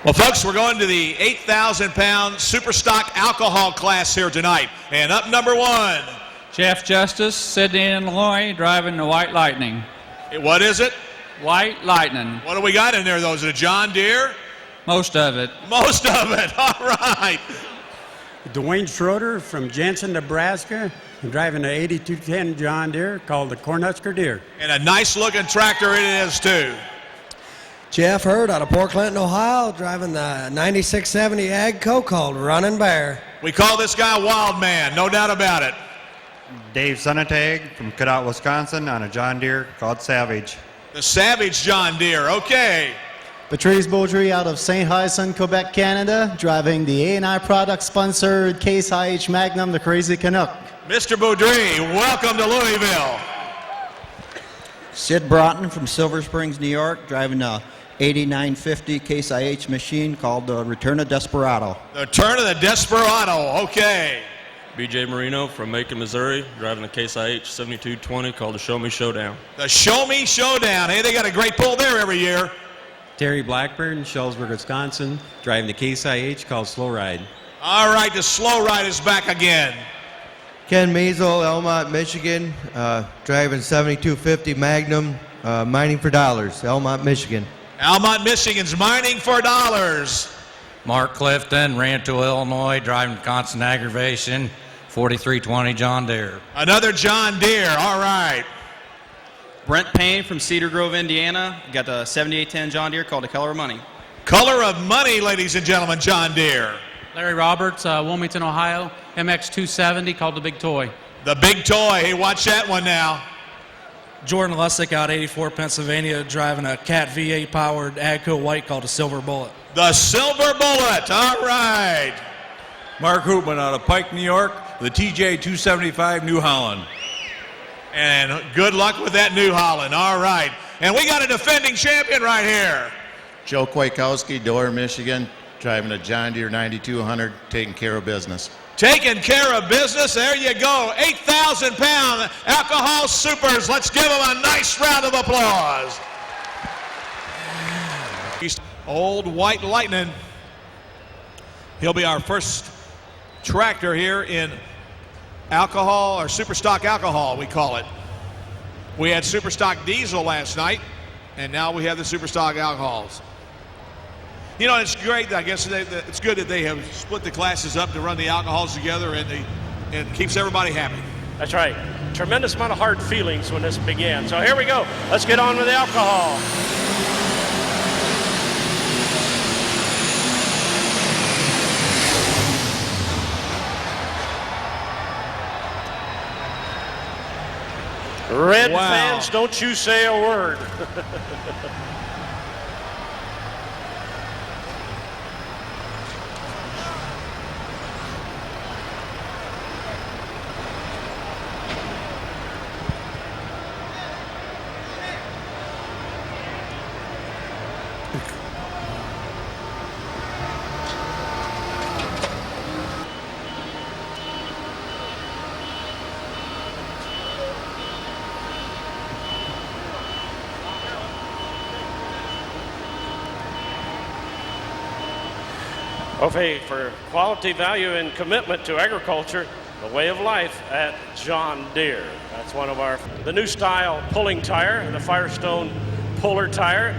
Well, folks, we're going to the 8,000-pound super stock alcohol class here tonight. And up number one. Jeff Justice, Sydney, Illinois, driving the White Lightning. What is it? White Lightning. What do we got in there, though? Is it a John Deere? Most of it. Most of it. All right. Dwayne Schroeder from Jensen, Nebraska. I'm driving an 8210 John Deere called the Cornhusker Deere. And a nice-looking tractor it is, too. Jeff Hurd out of Port Clinton, Ohio, driving the 9670 AGCO called Running Bear. We call this guy Wild Man, no doubt about it. Dave Sonatag from Cutout, Wisconsin, on a John Deere called Savage. The Savage John Deere, okay. Patrice Baudry out of St. Hyacinthe, Quebec, Canada, driving the A&I product-sponsored Case IH Magnum, the Crazy Canuck. Mr. Baudry, welcome to Louisville. Sid Broughton from Silver Springs, New York, driving a 8950 Case IH machine called the Return of Desperado. The Turn of the Desperado, okay. BJ Marino from Macon, Missouri, driving a Case IH 7220 called the Show Me Showdown. The Show Me Showdown. Hey, they got a great pull there every year. Terry Blackburn, Shellsburg, Wisconsin, driving the Case IH called Slow Ride. All right, the Slow Ride is back again. Ken Mazel, Elmont, Michigan, driving 7250 Magnum, mining for dollars, Elmont, Michigan. Almont, Michigan's mining for dollars. Mark Clifton, Ranto, Illinois, driving Constant Aggravation, 4320 John Deere. Another John Deere, all right. Brent Payne from Cedar Grove, Indiana, got the 7810 John Deere called the Color of Money. Color of Money, ladies and gentlemen, John Deere. Larry Roberts, Wilmington, Ohio, MX270 called the Big Toy. The Big Toy, hey, watch that one now. Jordan Lussick out 84 Pennsylvania, driving a Cat V8 powered AGCO white called the Silver Bullet. The Silver Bullet, all right. Mark Hoopman out of Pike, New York, the TJ 275 New Holland. And good luck with that New Holland, all right. And we got a defending champion right here. Joe Kwiatkowski, Door, Michigan, driving a John Deere 9200, taking care of business. Taking care of business, there you go. 8,000-pound alcohol supers. Let's give them a nice round of applause. Old White Lightning. He'll be our first tractor here in alcohol, or super stock alcohol, we call it. We had super stock diesel last night, and now we have the super stock alcohols. You know, it's great. I guess it's good that they have split the classes up to run the alcohols together, and it keeps everybody happy. That's right. Tremendous amount of hard feelings when this began. So here we go. Let's get on with the alcohol. Red fans, don't you say a word. Okay, for quality, value, and commitment to agriculture, the way of life at John Deere. That's one of the new style pulling tire, the Firestone puller tire.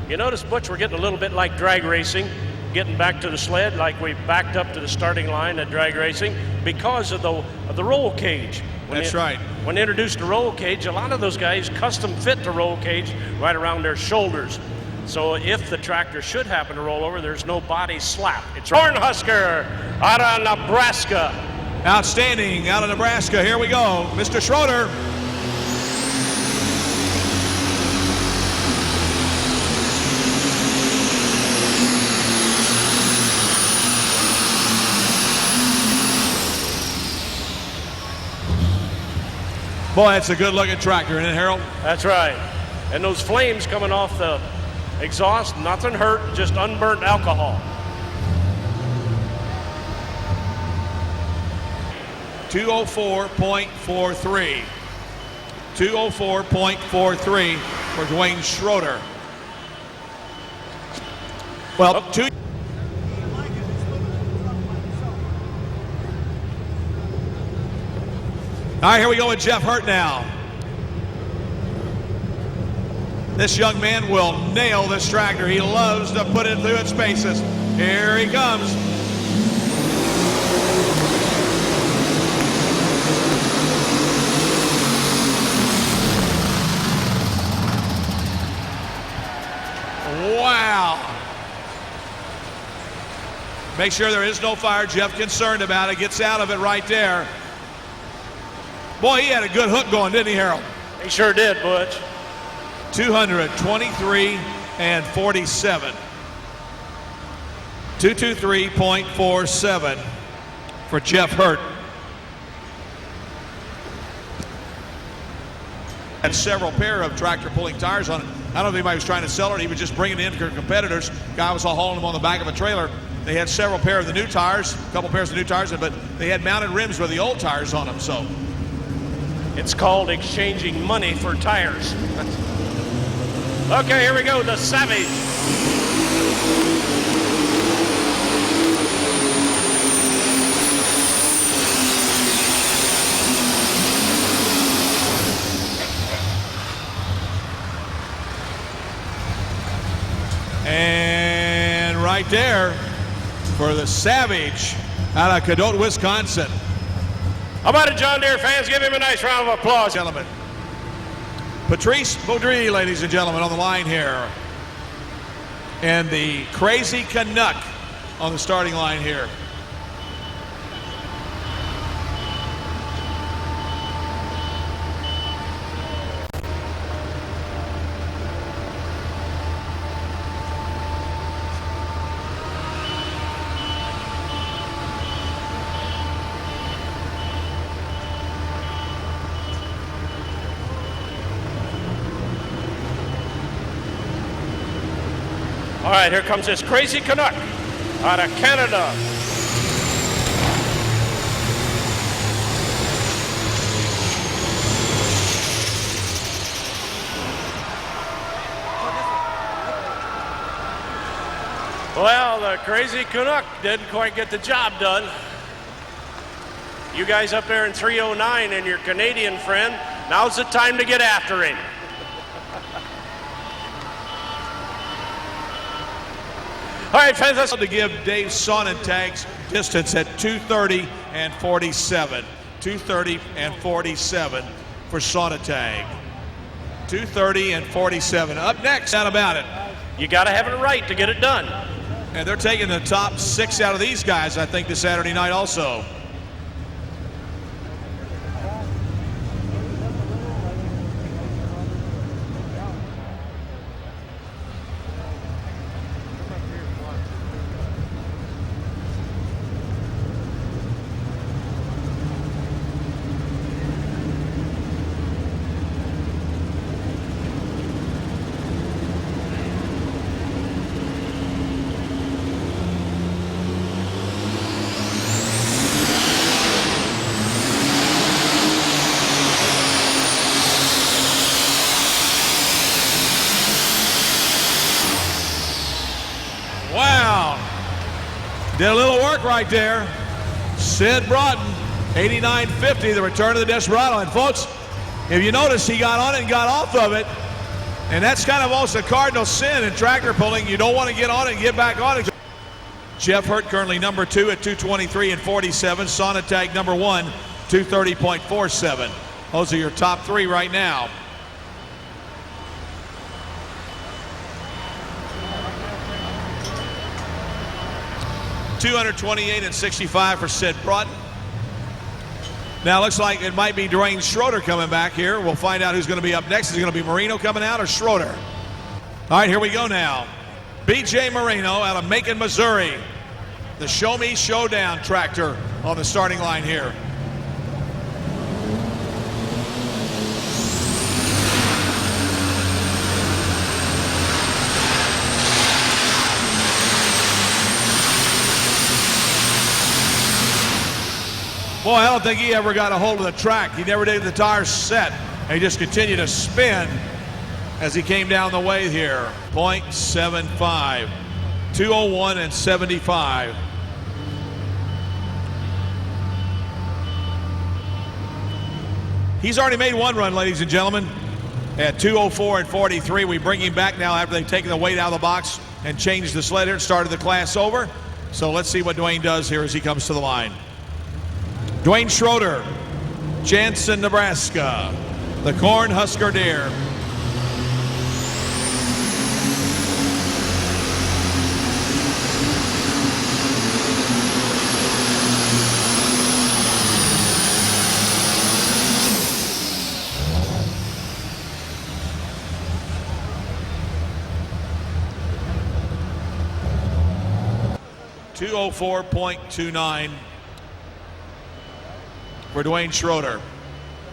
You notice, Butch, we're getting a little bit like drag racing, getting back to the sled like we backed up to the starting line at drag racing because of the roll cage. That's right. When they introduced the roll cage, a lot of those guys custom fit the roll cage right around their shoulders. So if the tractor should happen to roll over, there's no body slap. It's Cornhusker out of Nebraska. Outstanding out of Nebraska. Here we go. Mr. Schroeder. Boy, that's a good-looking tractor, isn't it, Harold? That's right. And those flames coming off the exhaust, nothing hurt, just unburnt alcohol. 204.43. 204.43. for Dwayne Schroeder. Well, two. All right, here we go with Jeff Hurt now. This young man will nail this tractor. He loves to put it through its paces. Here he comes. Wow. Make sure there is no fire. Jeff concerned about it. Gets out of it right there. Boy, he had a good hook going, didn't he, Harold? He sure did, Butch. 223 and 47. 223.47 for Jeff Hurt. Had several pair of tractor pulling tires on it. I don't know if anybody was trying to sell it, or he was just bringing it in for competitors. Guy was all hauling them on the back of a trailer. They had several pair of the new tires, a couple pairs of new tires, but they had mounted rims with the old tires on them. So it's called exchanging money for tires. Okay, here we go, the Savage. And right there for the Savage out of Cadott, Wisconsin. How about it, John Deere fans? Give him a nice round of applause, gentlemen. Patrice Baudry, ladies and gentlemen, on the line here. And the Crazy Canuck on the starting line here. All right, here comes this Crazy Canuck out of Canada. Well, the Crazy Canuck didn't quite get the job done. You guys up there in 309 and your Canadian friend, now's the time to get after him. All right, fans, let's to give Dave Sonnentag's distance at 2:30 and 47. 2:30 and 47 for Sonnentag. 2:30 and 47. Up next, out about it. You got to have it right to get it done. And they're taking the top 6 out of these guys, I think, this Saturday night also. Wow. Did a little work right there. Sid Broughton, 89.50, the return of the Desperado. And folks, if you notice, he got on it and got off of it. And that's kind of almost a cardinal sin in tractor pulling. You don't want to get on it and get back on it. Jeff Hurt currently number 2 at 223 and 47. Sonnentag number 1, 230.47. Those are your top 3 right now. $228 and 65 for Sid Broughton. Now it looks like it might be Dwayne Schroeder coming back here. We'll find out who's going to be up next. Is it going to be Marino coming out or Schroeder? All right, here we go now. B.J. Marino out of Macon, Missouri. The Show Me Showdown tractor on the starting line here. Boy, I don't think he ever got a hold of the track. He never did the tires set. And he just continued to spin as he came down the way here. 0.75. 201 and 75. He's already made one run, ladies and gentlemen, at 204 and 43. We bring him back now after they've taken the weight out of the box and changed the sled here and started the class over. So let's see what Dwayne does here as he comes to the line. Dwayne Schroeder, Jansen, Nebraska, the Cornhusker Deer. .29 for Dwayne Schroeder.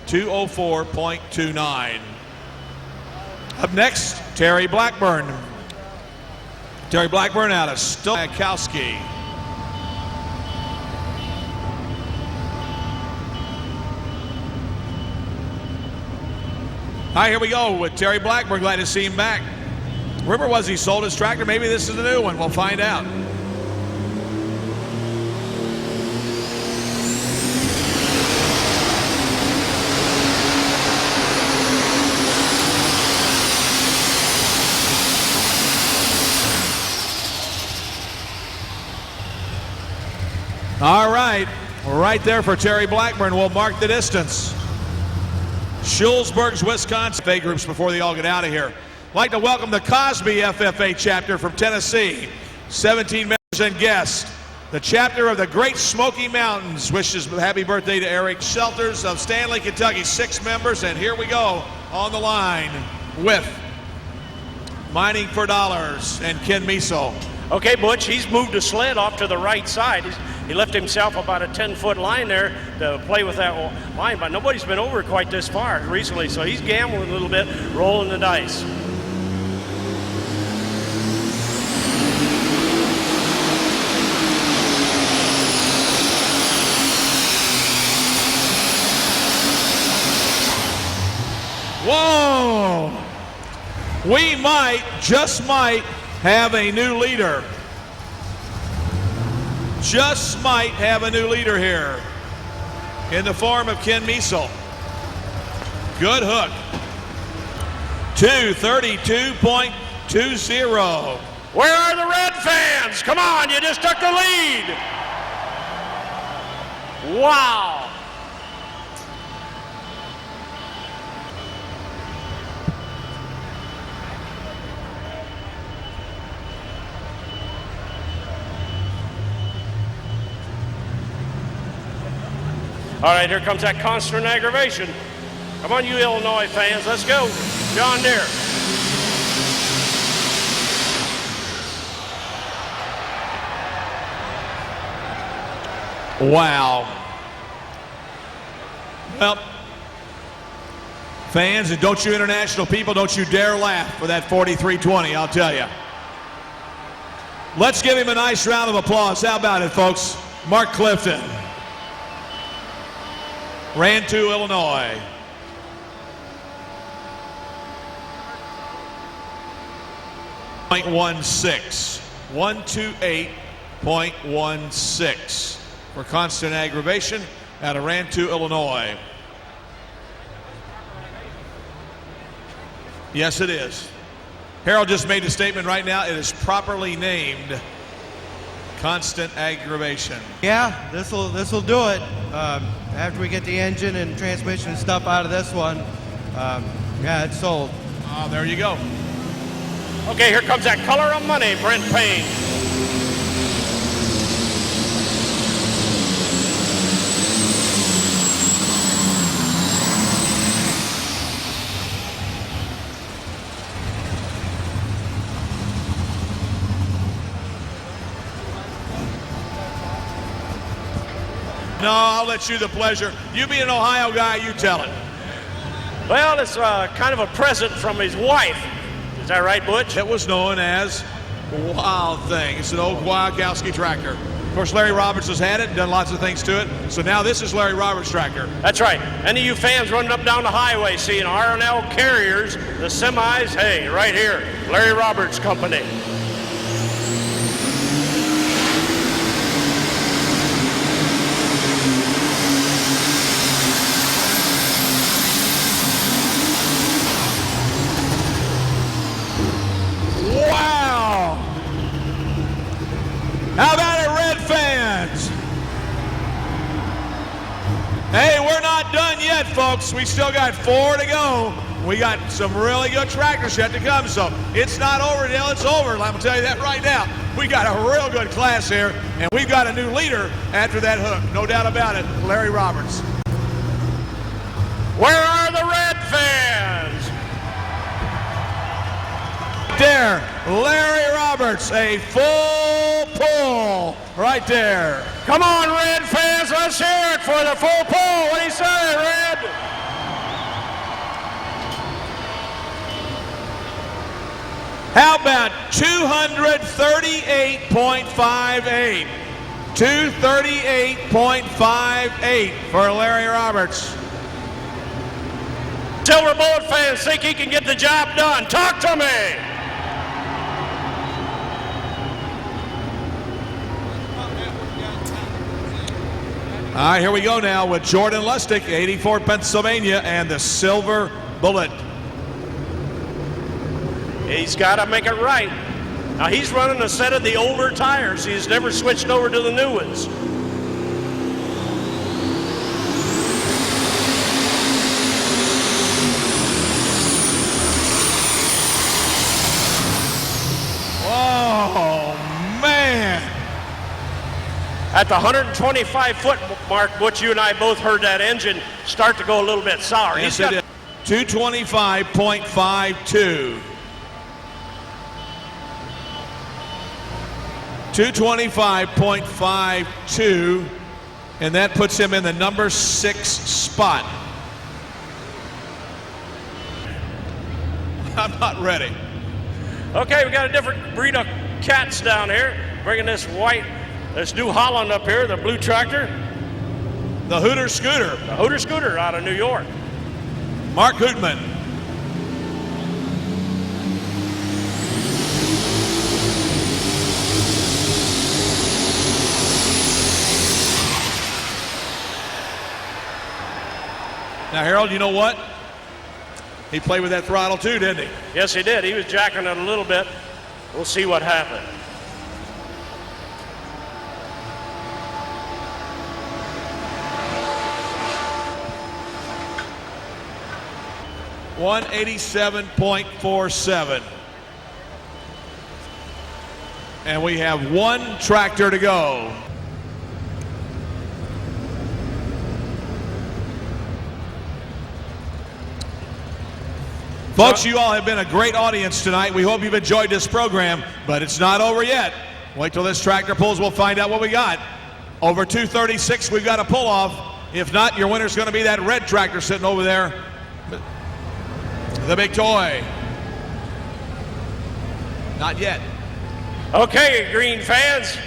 204.29. Up next, Terry Blackburn. Terry Blackburn out of Stilakowski. Hi, here we go with Terry Blackburn. Glad to see him back. Rumor was he sold his tractor. Maybe this is the new one. We'll find out. All right, right there for Terry Blackburn. We'll mark the distance. Schulzberg's Wisconsin FFA groups before they all get out of here. I'd like to welcome the Cosby FFA chapter from Tennessee. 17 members and guests. The chapter of the Great Smoky Mountains wishes happy birthday to Eric Shelters of Stanley, Kentucky. 6 members, and here we go on the line with Mining for Dollars and Ken Miso. Okay, Butch, he's moved the sled off to the right side. He left himself about a 10-foot line there to play with that line, but nobody's been over quite this far recently, so he's gambling a little bit, rolling the dice. Whoa! We might, just might, have a new leader. Just might have a new leader here in the form of Ken Miesel. Good hook. 232.20. Where are the Red fans? Come on, you just took the lead. Wow. All right, here comes that constant aggravation. Come on, you Illinois fans, let's go. John Deere. Wow. Well, fans, and don't you international people, don't you dare laugh for that 43-20, I'll tell you. Let's give him a nice round of applause. How about it, folks? Mark Clifton. Ran to Illinois. .16. 128.16 for constant aggravation out of Rantoul, Illinois. Yes, it is. Harold just made a statement right now. It is properly named constant aggravation. Yeah, this will do it. After we get the engine and transmission and stuff out of this one, yeah, it's sold. Oh, there you go. Okay, here comes that color of money, Brent Payne. No, I'll let you the pleasure. You be an Ohio guy, you tell it. Well, it's kind of a present from his wife. Is that right, Butch? It was known as Wild Thing. It's an old Wildkowski tractor. Of course, Larry Roberts has had it, done lots of things to it. So now this is Larry Roberts' tractor. That's right. Any of you fans running up down the highway seeing R&L Carriers, the semis, hey, right here, Larry Roberts Company. Wow! How about it, Red fans? Hey, we're not done yet, folks. We still got 4 to go. We got some really good tractors yet to come, so it's not over until it's over. I'm going to tell you that right now. We got a real good class here, and we've got a new leader after that hook. No doubt about it, Larry Roberts. Where are the Red fans? There, Larry Roberts, a full pull right there. Come on, Red fans, let's hear it for the full pull. What do you say, Red? How about 238.58? 238.58 for Larry Roberts. Silver Bullet fans think he can get the job done. Talk to me. All right, here we go now with Jordan Lustig, 84 Pennsylvania, and the Silver Bullet. He's got to make it right. Now, he's running a set of the older tires. He's never switched over to the new ones. Oh, man. At the 125-foot mark, Butch, you and I both heard that engine start to go a little bit sour. Yes, it did. 225.52. 225.52, and that puts him in the number 6 spot. I'm not ready. Okay, we got a different breed of cats down here. Bringing this New Holland up here, the blue tractor. The Hooter Scooter. The Hooter Scooter out of New York. Mark Hootman. Now, Harold, you know what? He played with that throttle too, didn't he? Yes, he did. He was jacking it a little bit. We'll see what happened. .187.47. And we have 1 tractor to go. Folks, you all have been a great audience tonight. We hope you've enjoyed this program, but it's not over yet. Wait till this tractor pulls, we'll find out what we got. Over 236, we've got a pull off. If not, your winner's going to be that red tractor sitting over there. The big toy. Not yet. Okay, green fans,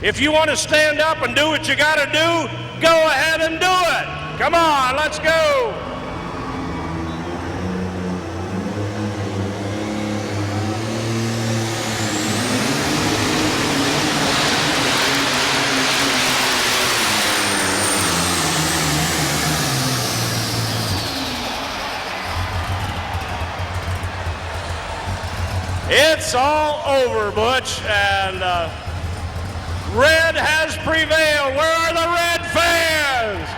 if you want to stand up and do what you got to do, go ahead and do it. Come on, let's go. It's all over, Butch, and red has prevailed. Where are the red fans?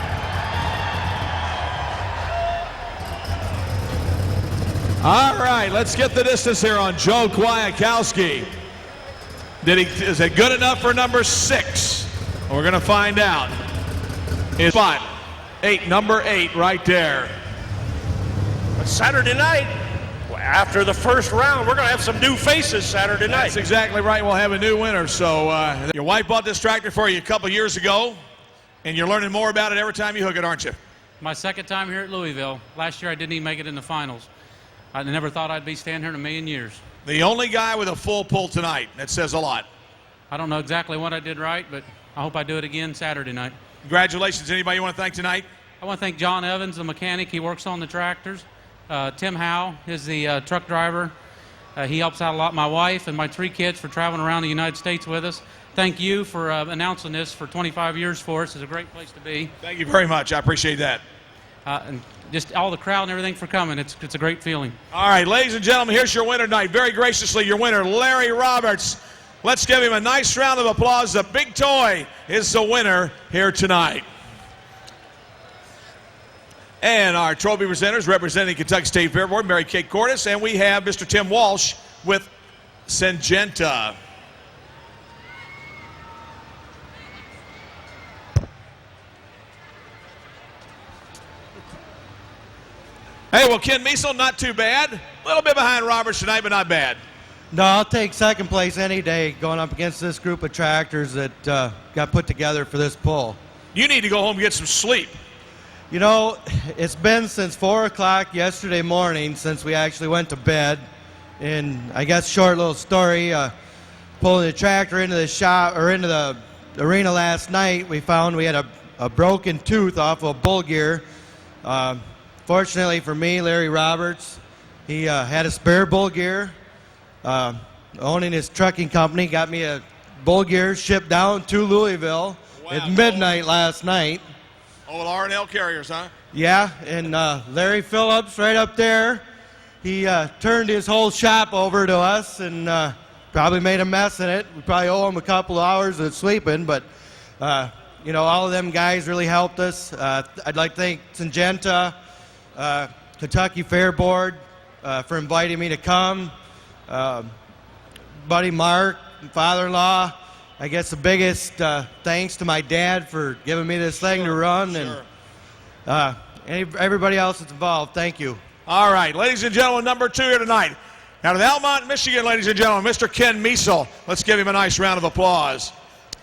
All right, let's get the distance here on Joe Kwiatkowski. Is it good enough for number 6? We're going to find out. It's spot 8, number 8 right there. Saturday night, after the first round, we're going to have some new faces Saturday night. That's exactly right. We'll have a new winner. So your wife bought this tractor for you a couple years ago, and you're learning more about it every time you hook it, aren't you? My second time here at Louisville. Last year I didn't even make it in the finals. I never thought I'd be standing here in a million years. The only guy with a full pull tonight. That says a lot. I don't know exactly what I did right, but I hope I do it again Saturday night. Congratulations. Anybody you want to thank tonight? I want to thank John Evans, the mechanic. He works on the tractors. Tim Howe is the truck driver. He helps out a lot. My wife and my 3 kids for traveling around the United States with us. Thank you for announcing this for 25 years for us. It's a great place to be. Thank you very much. I appreciate that. And just all the crowd and everything for coming. It's a great feeling. All right, ladies and gentlemen, here's your winner tonight. Very graciously, your winner, Larry Roberts. Let's give him a nice round of applause. The big toy is the winner here tonight. And our trophy presenters representing Kentucky State Fair Board, Mary Kate Cordes, and we have Mr. Tim Walsh with Syngenta. Hey, well, Ken Miesel, not too bad. A little bit behind Roberts tonight, but not bad. No, I'll take second place any day going up against this group of tractors that got put together for this pull. You need to go home and get some sleep. You know, it's been since 4 o'clock yesterday morning since we actually went to bed. And I guess short little story, pulling the tractor into the shop or into the arena last night, we found we had a broken tooth off of a bull gear. Fortunately for me, Larry Roberts, he had a spare bull gear. Owning his trucking company, got me a bull gear shipped down to Louisville at midnight last night. Old R&L Carriers, huh? Yeah, and Larry Phillips right up there, he turned his whole shop over to us and probably made a mess in it. We probably owe him a couple of hours of sleeping, but you know, all of them guys really helped us. I'd like to thank Syngenta, Kentucky Fair Board for inviting me to come. Buddy Mark, father-in-law, I guess the biggest thanks to my dad for giving me this thing to run, and everybody else that's involved. Thank you. All right, ladies and gentlemen, number 2 here tonight. Out of Almont, Michigan, ladies and gentlemen, Mr. Ken Miesel. Let's give him a nice round of applause.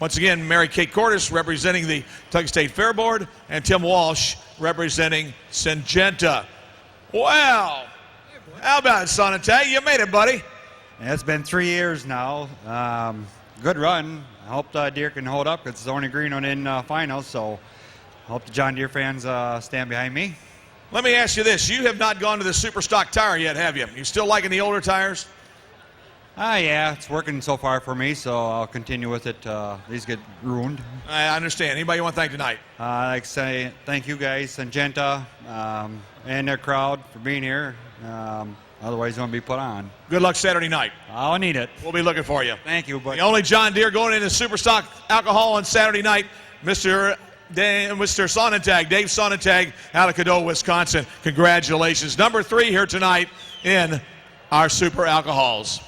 Once again, Mary Kate Cordes representing the Kentucky State Fair Board, and Tim Walsh representing Syngenta. Well, how about it, Sonatay? You made it, buddy. Yeah, it's been 3 years now. Good run. I hope the Deere can hold up. It's the only green one in finals, so I hope the John Deere fans stand behind me. Let me ask you this. You have not gone to the super stock tire yet, have you? You still liking the older tires? Yeah, it's working so far for me, so I'll continue with it. These get ruined. I understand. Anybody you want to thank tonight? I'd like to say thank you guys, Syngenta, and their crowd for being here. Otherwise, it's going to be put on. Good luck Saturday night. I'll need it. We'll be looking for you. Thank you, buddy. The only John Deere going into Superstock Alcohol on Saturday night, Mr. Sonentag, Dave Sonentag out of Caddo, Wisconsin. Congratulations. Number 3 here tonight in our Super Alcohols.